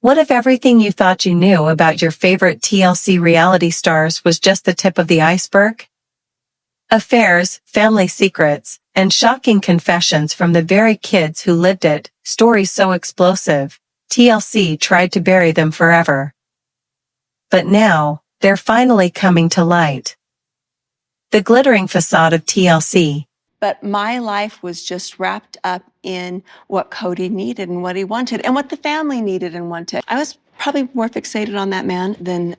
What if everything you thought you knew about your favorite TLC reality stars was just the tip of the iceberg? Affairs, family secrets, and shocking confessions from the very kids who lived it, stories so explosive, TLC tried to bury them forever. But now, they're finally coming to light. The glittering facade of TLC. But my life was just wrapped up in what Kody needed and what he wanted and what the family needed and wanted. I was probably more fixated on that man than,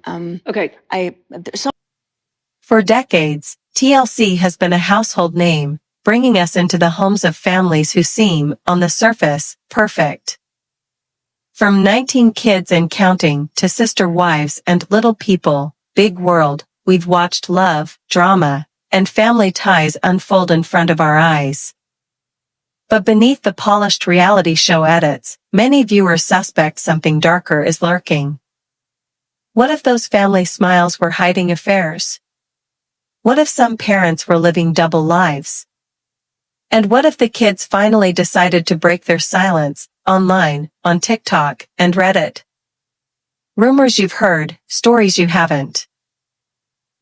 For decades, TLC has been a household name, bringing us into the homes of families who seem, on the surface, perfect. From 19 kids and counting to sister wives and little people, big world, we've watched love, drama, and family ties unfold in front of our eyes. But beneath the polished reality show edits, many viewers suspect something darker is lurking. What if those family smiles were hiding affairs? What if some parents were living double lives? And what if the kids finally decided to break their silence, online, on TikTok, and Reddit? Rumors you've heard, stories you haven't.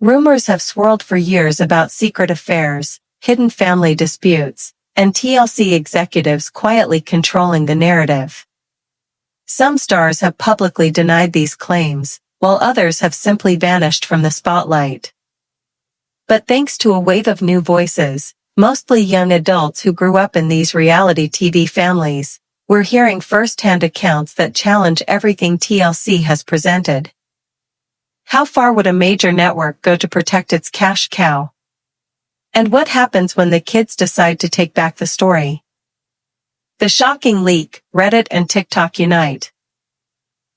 Rumors have swirled for years about secret affairs, hidden family disputes, and TLC executives quietly controlling the narrative. Some stars have publicly denied these claims, while others have simply vanished from the spotlight. But thanks to a wave of new voices, mostly young adults who grew up in these reality TV families, we're hearing first-hand accounts that challenge everything TLC has presented. How far would a major network go to protect its cash cow? And what happens when the kids decide to take back the story? The shocking leak, Reddit and TikTok unite.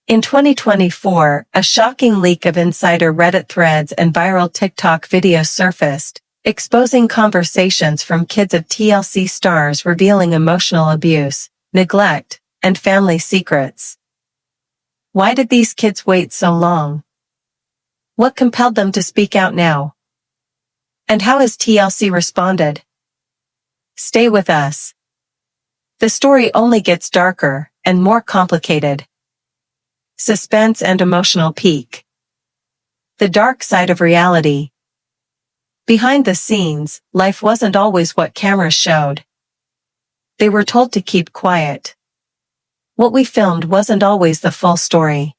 In 2024, a shocking leak of insider Reddit threads and viral TikTok videos surfaced, exposing conversations from kids of TLC stars revealing emotional abuse, neglect, and family secrets. Why did these kids wait so long? What compelled them to speak out now? And how has TLC responded? Stay with us. The story only gets darker and more complicated. Suspense and emotional peak. The dark side of reality. Behind the scenes, life wasn't always what cameras showed. They were told to keep quiet. What we filmed wasn't always the full story.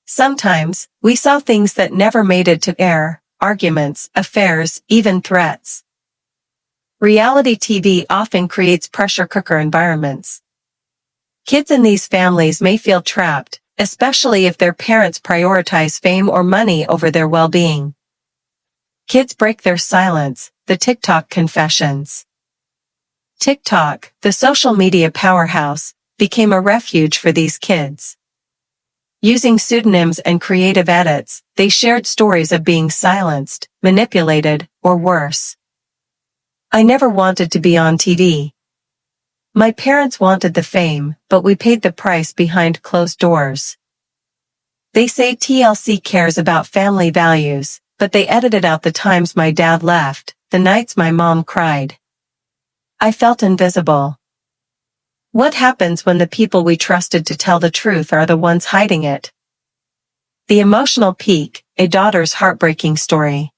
Sometimes, we saw things that never made it to air, arguments, affairs, even threats. Reality TV often creates pressure cooker environments. Kids in these families may feel trapped, especially if their parents prioritize fame or money over their well-being. Kids break their silence, the TikTok confessions. TikTok, the social media powerhouse, became a refuge for these kids. Using pseudonyms and creative edits, they shared stories of being silenced, manipulated, or worse. I never wanted to be on TV. My parents wanted the fame, but we paid the price behind closed doors. They say TLC cares about family values, but they edited out the times my dad left, the nights my mom cried. I felt invisible. What happens when the people we trusted to tell the truth are the ones hiding it? The emotional peak, a daughter's heartbreaking story.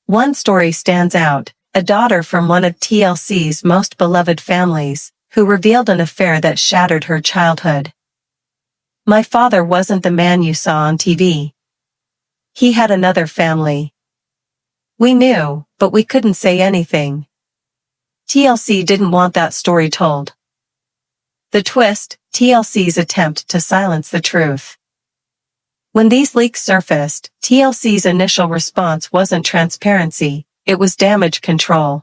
One story stands out, a daughter from one of TLC's most beloved families, who revealed an affair that shattered her childhood. My father wasn't the man you saw on TV. He had another family. We knew, but we couldn't say anything. TLC didn't want that story told. The twist, TLC's attempt to silence the truth. When these leaks surfaced, TLC's initial response wasn't transparency, it was damage control.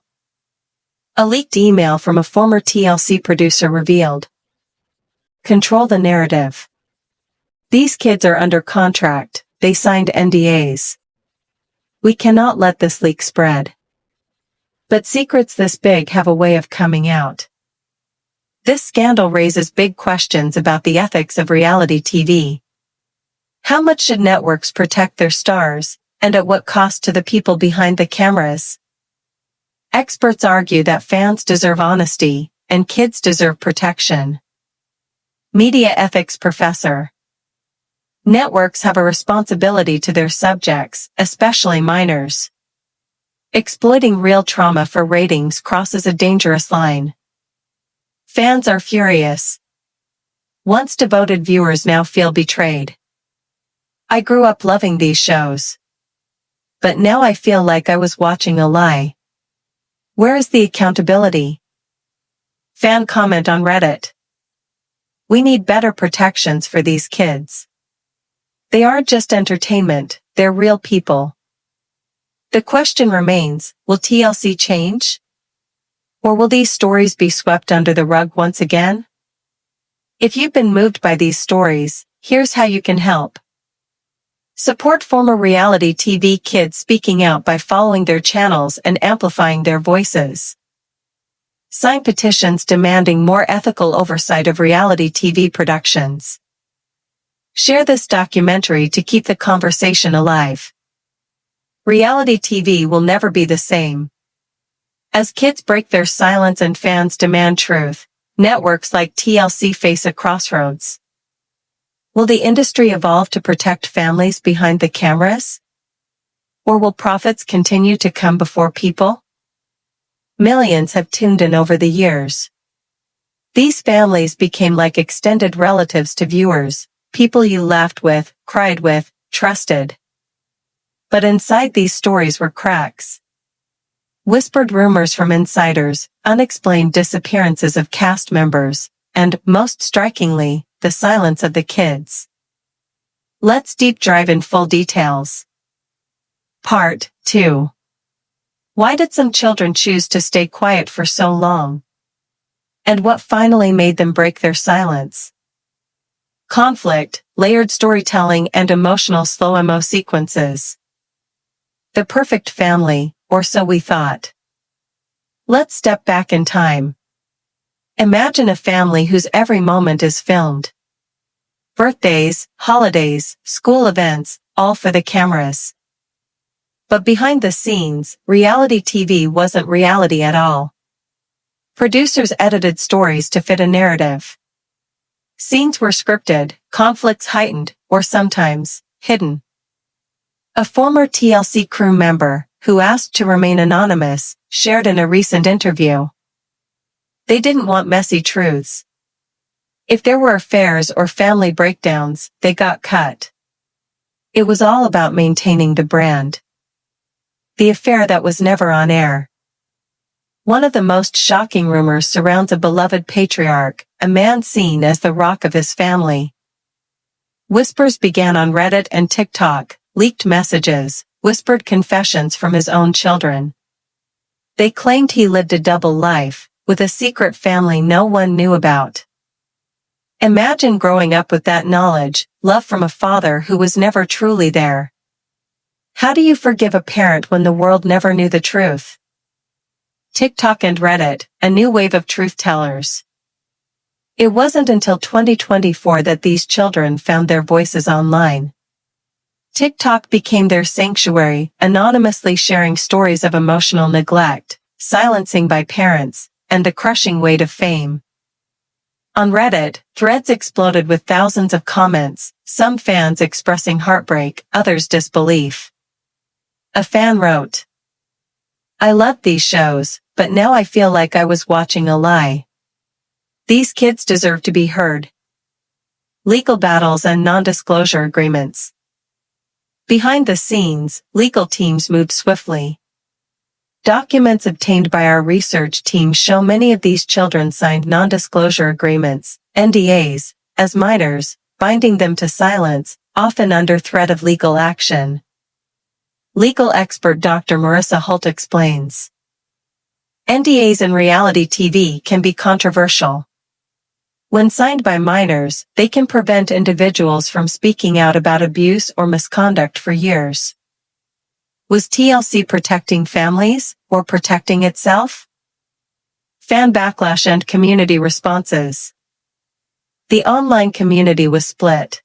A leaked email from a former TLC producer revealed. Control the narrative. These kids are under contract, they signed NDAs. We cannot let this leak spread. But secrets this big have a way of coming out. This scandal raises big questions about the ethics of reality TV. How much should networks protect their stars, and at what cost to the people behind the cameras? Experts argue that fans deserve honesty, and kids deserve protection. Media ethics professor. Networks have a responsibility to their subjects, especially minors. Exploiting real trauma for ratings crosses a dangerous line. Fans are furious. Once devoted viewers now feel betrayed. I grew up loving these shows. But now I feel like I was watching a lie. Where is the accountability? Fan comment on Reddit. We need better protections for these kids. They aren't just entertainment, they're real people. The question remains, will TLC change? Or will these stories be swept under the rug once again? If you've been moved by these stories, here's how you can help. Support former reality TV kids speaking out by following their channels and amplifying their voices. Sign petitions demanding more ethical oversight of reality TV productions. Share this documentary to keep the conversation alive. Reality TV will never be the same. As kids break their silence and fans demand truth, networks like TLC face a crossroads. Will the industry evolve to protect families behind the cameras? Or will profits continue to come before people? Millions have tuned in over the years. These families became like extended relatives to viewers, people you laughed with, cried with, trusted. But inside these stories were cracks. Whispered rumors from insiders, unexplained disappearances of cast members, and, most strikingly, the silence of the kids. Let's deep dive in full details. Part 2. Why did some children choose to stay quiet for so long? And what finally made them break their silence? Conflict, layered storytelling and emotional slow-mo sequences. The perfect family, or so we thought. Let's step back in time. Imagine a family whose every moment is filmed. Birthdays, holidays, school events, all for the cameras. But behind the scenes, reality TV wasn't reality at all. Producers edited stories to fit a narrative. Scenes were scripted, conflicts heightened, or sometimes, hidden. A former TLC crew member, who asked to remain anonymous, shared in a recent interview. They didn't want messy truths. If there were affairs or family breakdowns, they got cut. It was all about maintaining the brand. The affair that was never on air. One of the most shocking rumors surrounds a beloved patriarch, a man seen as the rock of his family. Whispers began on Reddit and TikTok, leaked messages, whispered confessions from his own children. They claimed he lived a double life, with a secret family no one knew about. Imagine growing up with that knowledge, love from a father who was never truly there. How do you forgive a parent when the world never knew the truth? TikTok and Reddit, a new wave of truth tellers. It wasn't until 2024 that these children found their voices online. TikTok became their sanctuary, anonymously sharing stories of emotional neglect, silencing by parents, and the crushing weight of fame. On Reddit, threads exploded with thousands of comments, some fans expressing heartbreak, others disbelief. A fan wrote, "I loved these shows, but now I feel like I was watching a lie. These kids deserve to be heard." Legal battles and non-disclosure agreements. Behind the scenes, legal teams moved swiftly. Documents obtained by our research team show many of these children signed non-disclosure agreements, NDAs, as minors, binding them to silence, often under threat of legal action. Legal expert Dr. Marissa Holt explains. NDAs in reality TV can be controversial. When signed by minors, they can prevent individuals from speaking out about abuse or misconduct for years. Was TLC protecting families, or protecting itself? Fan backlash and community responses. The online community was split.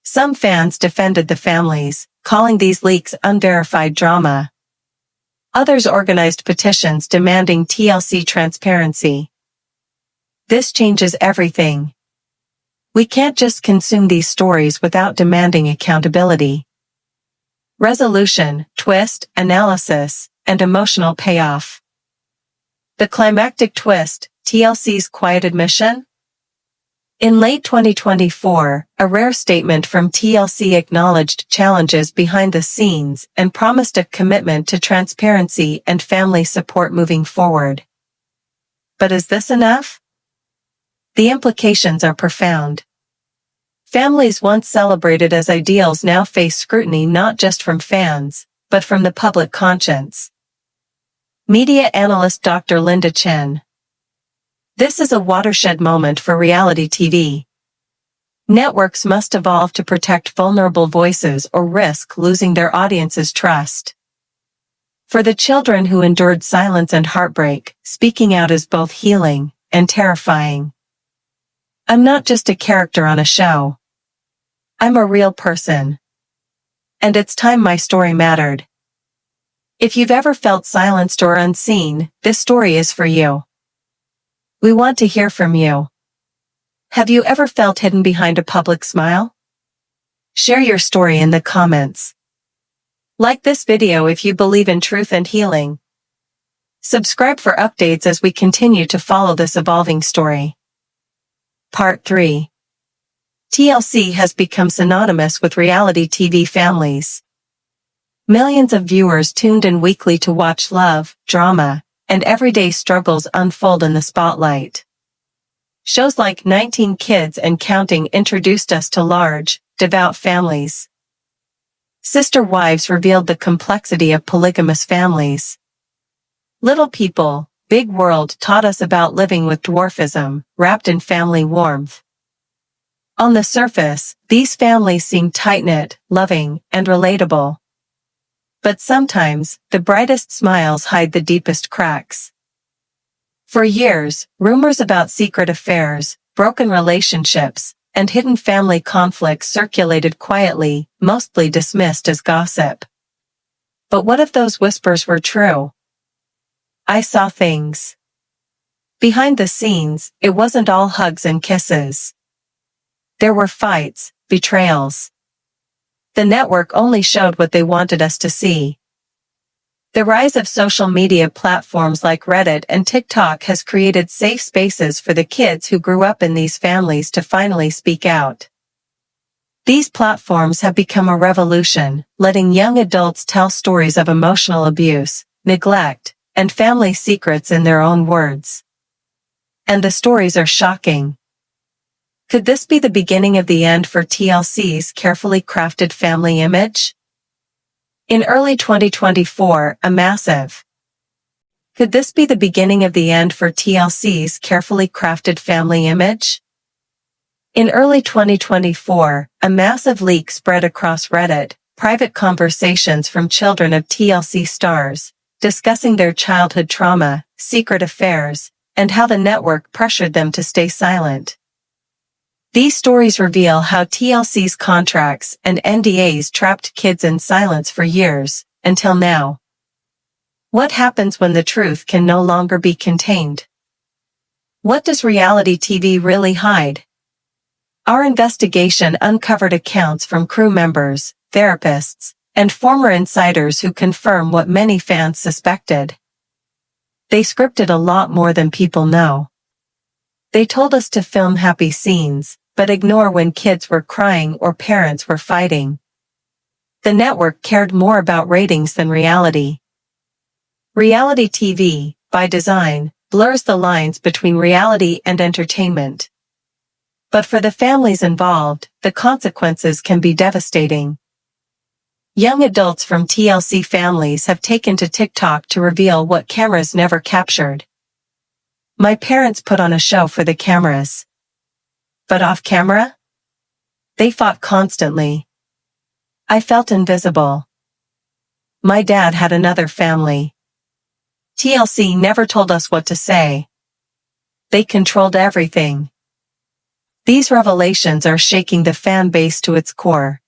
Some fans defended the families, calling these leaks unverified drama. Others organized petitions demanding TLC transparency. This changes everything. We can't just consume these stories without demanding accountability. Resolution, twist, analysis, and emotional payoff. The climactic twist, TLC's quiet admission? In late 2024, a rare statement from TLC acknowledged challenges behind the scenes and promised a commitment to transparency and family support moving forward. But is this enough? The implications are profound. Families once celebrated as ideals now face scrutiny not just from fans, but from the public conscience. Media analyst Dr. Linda Chen. This is a watershed moment for reality TV. Networks must evolve to protect vulnerable voices or risk losing their audience's trust. For the children who endured silence and heartbreak, speaking out is both healing and terrifying. I'm not just a character on a show. I'm a real person. And it's time my story mattered. If you've ever felt silenced or unseen, this story is for you. We want to hear from you. Have you ever felt hidden behind a public smile? Share your story in the comments. Like this video if you believe in truth and healing. Subscribe for updates as we continue to follow this evolving story. Part 3. TLC has become synonymous with reality TV families. Millions of viewers tuned in weekly to watch love, drama, and everyday struggles unfold in the spotlight. Shows like 19 Kids and Counting introduced us to large, devout families. Sister Wives revealed the complexity of polygamous families. Little People, Big World taught us about living with dwarfism, wrapped in family warmth. On the surface, these families seem tight-knit, loving, and relatable. But sometimes, the brightest smiles hide the deepest cracks. For years, rumors about secret affairs, broken relationships, and hidden family conflicts circulated quietly, mostly dismissed as gossip. But what if those whispers were true? I saw things. Behind the scenes, it wasn't all hugs and kisses. There were fights, betrayals. The network only showed what they wanted us to see. The rise of social media platforms like Reddit and TikTok has created safe spaces for the kids who grew up in these families to finally speak out. These platforms have become a revolution, letting young adults tell stories of emotional abuse, neglect, and family secrets in their own words. And the stories are shocking. Could this be the beginning of the end for TLC's carefully crafted family image? In early 2024, Could this be the beginning of the end for TLC's carefully crafted family image? In early 2024, a massive leak spread across Reddit, private conversations from children of TLC stars, discussing their childhood trauma, secret affairs, and how the network pressured them to stay silent. These stories reveal how TLC's contracts and NDAs trapped kids in silence for years, until now. What happens when the truth can no longer be contained? What does reality TV really hide? Our investigation uncovered accounts from crew members, therapists, and former insiders who confirm what many fans suspected. They scripted a lot more than people know. They told us to film happy scenes, but ignore when kids were crying or parents were fighting. The network cared more about ratings than reality. Reality TV, by design, blurs the lines between reality and entertainment. But for the families involved, the consequences can be devastating. Young adults from TLC families have taken to TikTok to reveal what cameras never captured. My parents put on a show for the cameras. But off camera? They fought constantly. I felt invisible. My dad had another family. TLC never told us what to say. They controlled everything. These revelations are shaking the fan base to its core.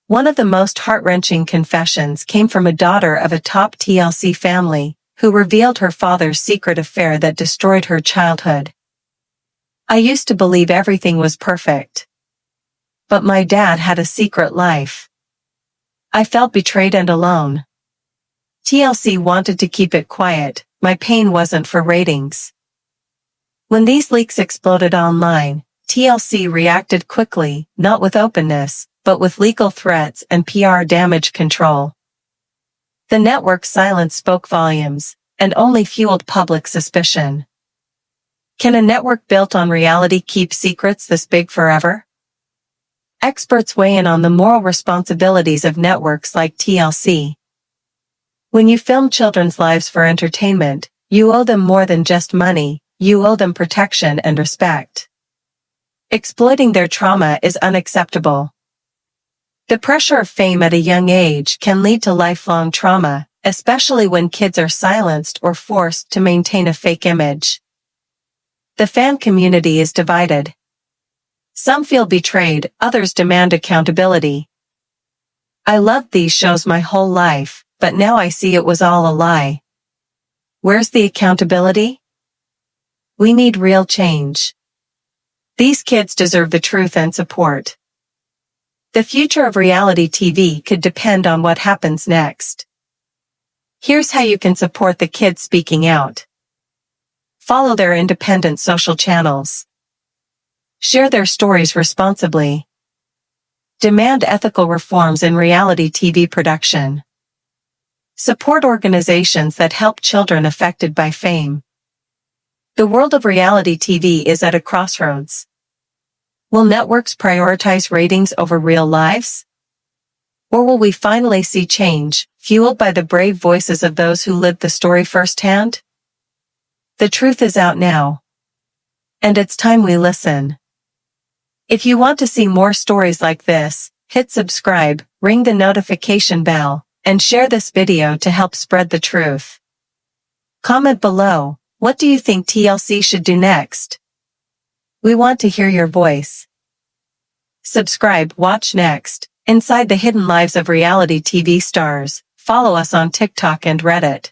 One of the most heart-wrenching confessions came from a daughter of a top TLC family, who revealed her father's secret affair that destroyed her childhood. I used to believe everything was perfect. But my dad had a secret life. I felt betrayed and alone. TLC wanted to keep it quiet, my pain wasn't for ratings. When these leaks exploded online, TLC reacted quickly, not with openness, but with legal threats and PR damage control. The network's silence spoke volumes, and only fueled public suspicion. Can a network built on reality keep secrets this big forever? Experts weigh in on the moral responsibilities of networks like TLC. When you film children's lives for entertainment, you owe them more than just money, you owe them protection and respect. Exploiting their trauma is unacceptable. The pressure of fame at a young age can lead to lifelong trauma, especially when kids are silenced or forced to maintain a fake image. The fan community is divided. Some feel betrayed, others demand accountability. I loved these shows my whole life, but now I see it was all a lie. Where's the accountability? We need real change. These kids deserve the truth and support. The future of reality TV could depend on what happens next. Here's how you can support the kids speaking out. Follow their independent social channels. Share their stories responsibly. Demand ethical reforms in reality TV production. Support organizations that help children affected by fame. The world of reality TV is at a crossroads. Will networks prioritize ratings over real lives? Or will we finally see change, fueled by the brave voices of those who lived the story firsthand? The truth is out now. And it's time we listen. If you want to see more stories like this, hit subscribe, ring the notification bell, and share this video to help spread the truth. Comment below, what do you think TLC should do next? We want to hear your voice. Subscribe, watch next, Inside the Hidden Lives of Reality TV Stars. Follow us on TikTok and Reddit.